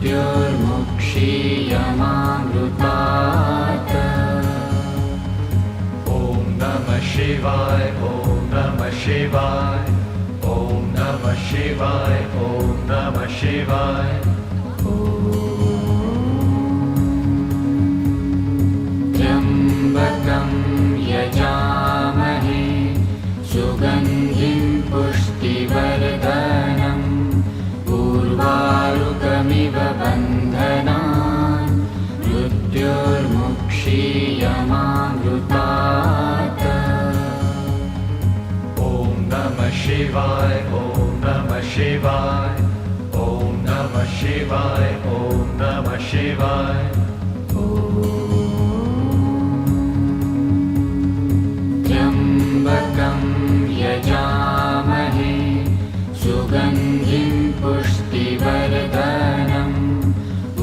मृत्योर्मुक्षीयमामृतात् ॐ नमः शिवाय ॐ नमः शिवाय ॐ नमः शिवाय ॐ नमः शिवाय त्र्यम्बकं यजामहे सुगन्धिं पुष्टिवर्धनम् उर्वारुकमिव बन्धनान् मृत्योर्मुक्षीयमामृतात् ॐ नमः शिवाय ॐ नमः शिवाय ॐ नमः शिवाय ॐ नमः शिवाय त्र्यम्बकं यजामहे सुगन्धिं पुष्टिवर्धनम्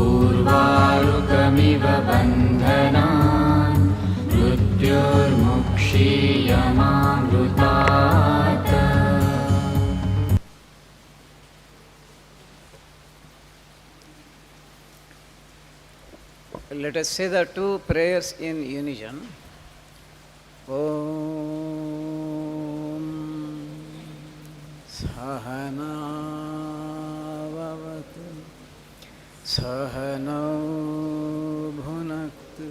उर्वारुकमिव बन्धनान् मृत्योर्मुक्षीयमामृतात् Let us say the two prayers in unison. Om Sahana Vavatu Sahana Bhunaktu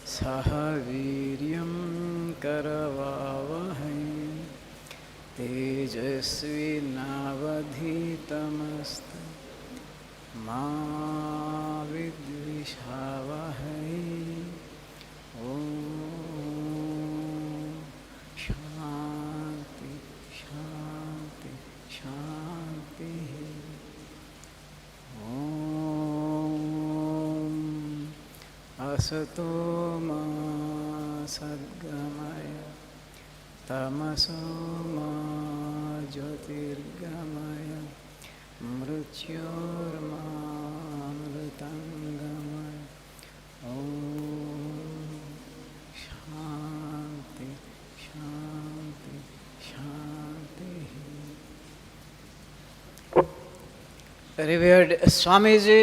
Sahaviryam Karavavahai Tejasvi Navadhitamastu Ma Vidvishavahai Om Shanti Shanti Shanti Om Asato Ma Sadgamaya Tamaso Ma Jyotirgamaya Mrityormamritangamaya Om Shanti Shanti Shanti. Revered Swamiji,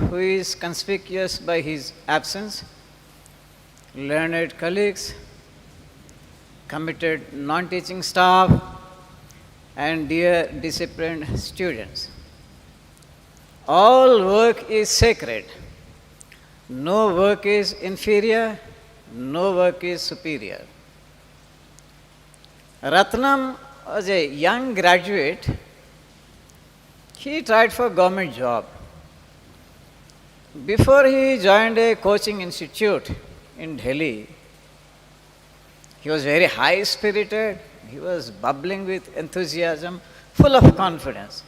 who is conspicuous by his absence, learned colleagues, committed non-teaching staff, and dear disciplined students. All work is sacred. No work is inferior, no work is superior. Ratnam was a young graduate. He tried for government job. Before he joined a coaching institute in Delhi, he was very high-spirited. He was bubbling with enthusiasm, full of confidence.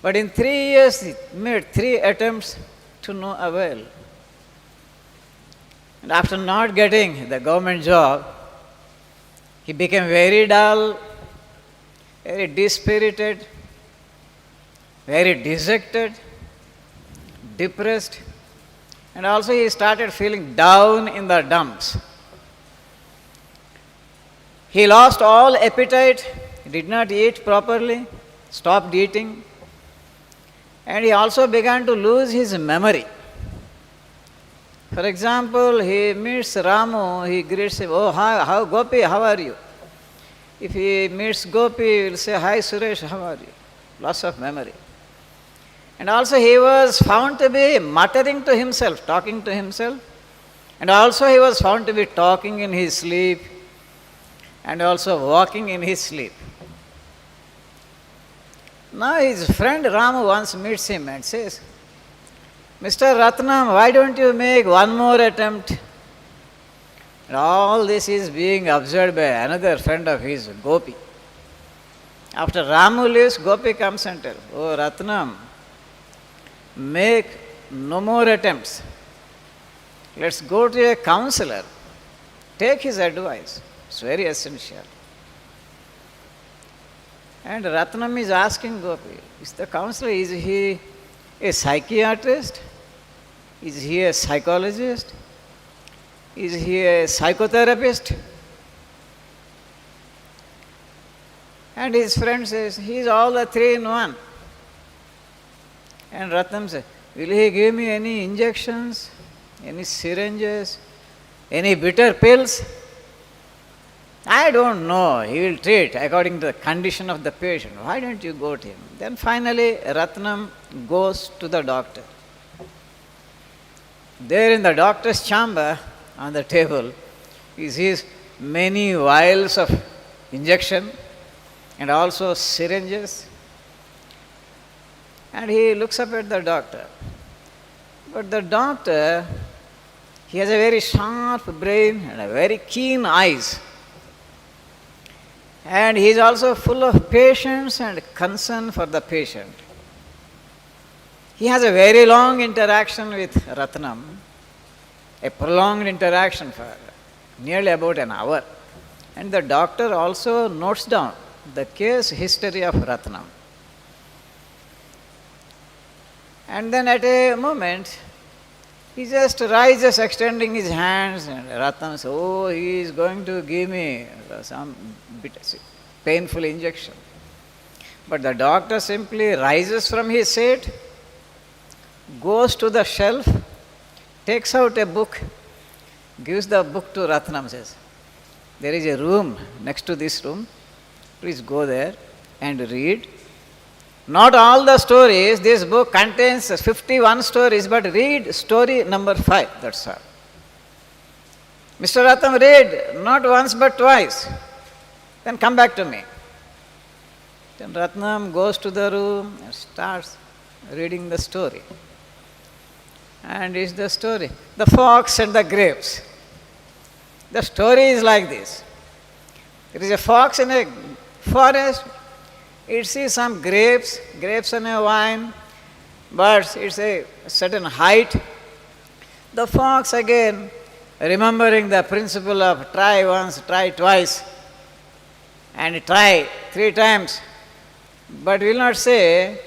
But in 3 years, he made 3 attempts to no avail. And after not getting the government job, he became very dull, very dispirited, very dejected, depressed, and also he started feeling down in the dumps. He lost all appetite, did not eat properly, stopped eating, and he also began to lose his memory. For example, he meets Ramu, he greets him, "Oh, how Gopi, how are you?" If he meets Gopi, he will say, "Hi Suresh, how are you?" Loss of memory. And also he was found to be muttering to himself, talking to himself, and also he was found to be talking in his sleep, and also walking in his sleep. Now his friend Ramu once meets him and says, "Mr. Ratnam, why don't you make one more attempt?" And all this is being observed by another friend of his, Gopi. After Ramu leaves, Gopi comes and tells, "Oh Ratnam, make no more attempts. Let's go to a counselor. Take his advice. It's very essential." And Ratnam is asking Gopi, is the counselor, is he a psychiatrist? Is he a psychologist? Is he a psychotherapist? And his friend says, he is all the three in one. And Ratnam said, will he give me any injections, any syringes, any bitter pills? I don't know. He will treat according to the condition of the patient. Why don't you go to him? Then finally Ratnam goes to the doctor. There in the doctor's chamber on the table, he sees many vials of injection and also syringes. And he looks up at the doctor. But the doctor, he has a very sharp brain and a very keen eyes. And he is also full of patience and concern for the patient. He has a very long interaction with Ratnam, a prolonged interaction for nearly about an hour. And the doctor also notes down the case history of Ratnam. And then at a moment, he just rises, extending his hands, and Ratnam says, oh, he is going to give me some painful injection. But the doctor simply rises from his seat, goes to the shelf, takes out a book, gives the book to Ratnam, says, there is a room next to this room, please go there and read. Not all the stories, this book contains 51 stories, but read story number 5, that's all. Mr. Ratnam, read not once but twice, then come back to me. Then Ratnam goes to the room and starts reading the story. And it's the story, the fox and the grapes. The story is like this. There is a fox in a forest. It sees some grapes and a vine, but it's a certain height. The fox again, remembering the principle of try once, try twice, and try 3 times, but will not say,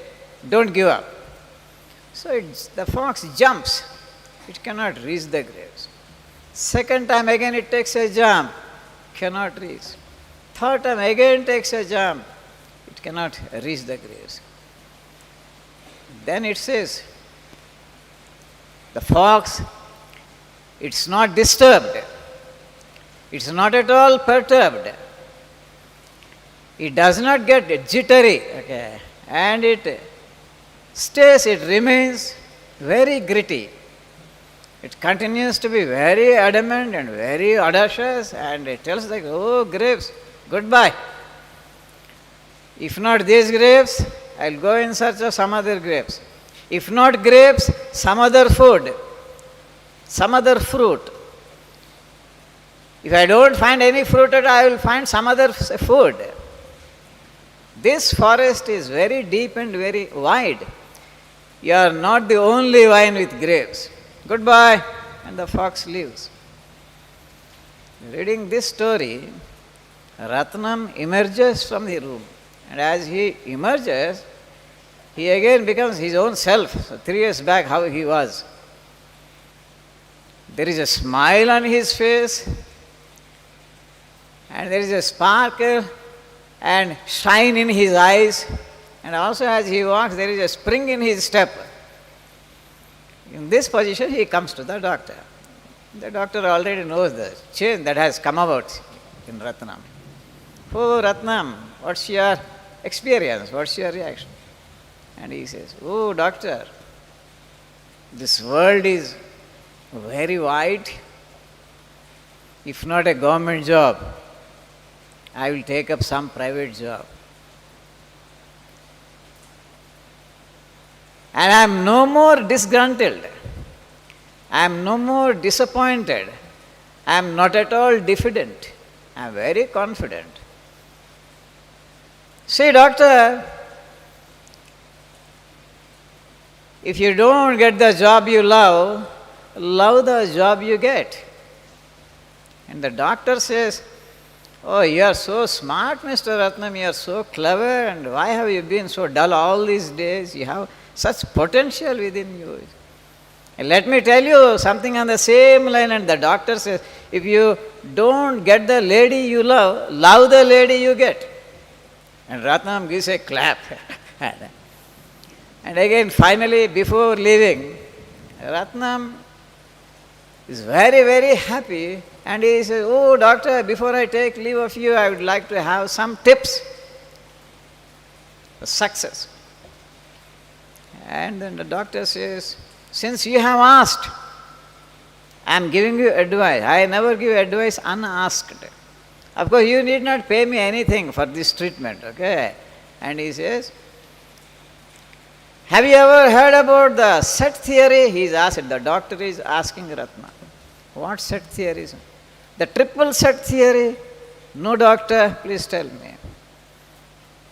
don't give up. So the fox jumps. It cannot reach the grapes. Second time again it takes a jump, cannot reach. Third time again takes a jump, it cannot reach the grapes. Then it says, the fox, it's not disturbed. It's not at all perturbed. It does not get jittery, okay, and it stays, it remains very gritty. It continues to be very adamant and very audacious, and it tells like, oh, grapes, goodbye. If not these grapes, I'll go in search of some other grapes. If not grapes, some other food, some other fruit. If I don't find any fruit, I will find some other food. This forest is very deep and very wide. You are not the only vine with grapes. Goodbye. And the fox leaves. Reading this story, Ratnam emerges from the room. And as he emerges, he again becomes his own self. So 3 years back, how he was. There is a smile on his face, and there is a sparkle and shine in his eyes, and also as he walks, there is a spring in his step. In this position, he comes to the doctor. The doctor already knows the change that has come about in Ratnam. Oh, Ratnam, what's your experience? What's your reaction? And he says, oh, doctor, this world is very wide. If not a government job, I will take up some private job. And I am no more disgruntled. I am no more disappointed. I am not at all diffident. I am very confident. See, doctor, if you don't get the job you love the job you get. And the doctor says, oh, you are so smart, Mr. Ratnam, you are so clever, and why have you been so dull all these days? You have such potential within you. And let me tell you something on the same line, and the doctor says, if you don't get the lady you love the lady you get. And Ratnam gives a clap. And again, finally, before leaving, Ratnam is very, very happy, and he says, "Oh, doctor, before I take leave of you, I would like to have some tips for success." And then the doctor says, "Since you have asked, I am giving you advice. I never give advice unasked. Of course, you need not pay me anything for this treatment, okay?" And he says, "Have you ever heard about the set theory?" He is asked, the doctor is asking Ratna, "What set theory is?" "The triple set theory." "No, doctor, please tell me.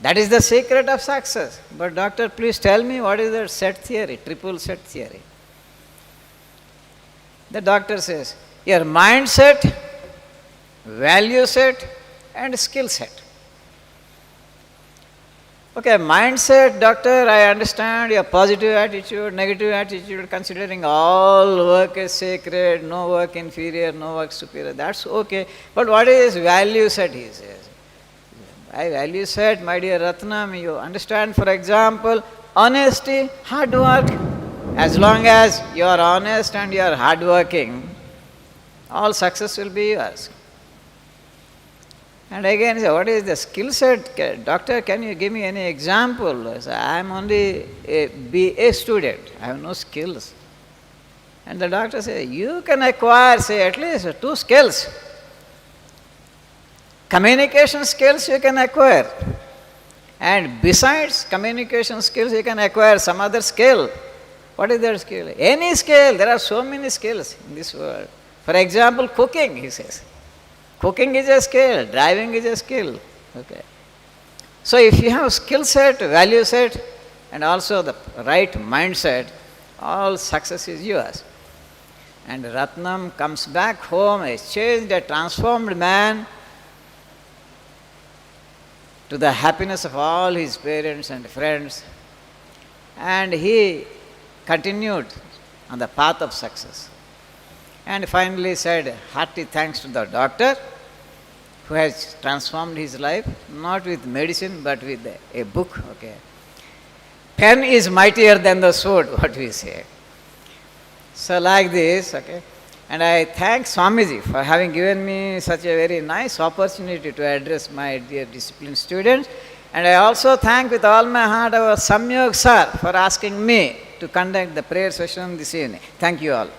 That is the secret of success. But doctor, please tell me what is the set theory, triple set theory." The doctor says, "Your mindset, value set, and skill set." Okay, mindset, doctor, I understand your positive attitude, negative attitude, considering all work is sacred, no work inferior, no work superior. That's okay. But what is value set, he says. My value set, my dear Ratnam, you understand, for example, honesty, hard work. As long as you are honest and you are hardworking, all success will be yours. And again, what is the skill set? Doctor, can you give me any example? I am only a BA student. I have no skills. And the doctor says, you can acquire, say, at least 2 skills. Communication skills you can acquire. And besides communication skills, you can acquire some other skill. What is that skill? Any skill. There are so many skills in this world. For example, cooking, he says. Cooking is a skill, driving is a skill. Okay. So if you have skill set, value set, and also the right mindset, all success is yours. And Ratnam comes back home, a changed, a transformed man, to the happiness of all his parents and friends. And he continued on the path of success. And finally said hearty thanks to the doctor who has transformed his life, not with medicine but with a book. Okay. Pen is mightier than the sword, what we say. So like this, okay. And I thank Swamiji for having given me such a very nice opportunity to address my dear disciplined students. And I also thank with all my heart our Samyog sir for asking me to conduct the prayer session this evening. Thank you all.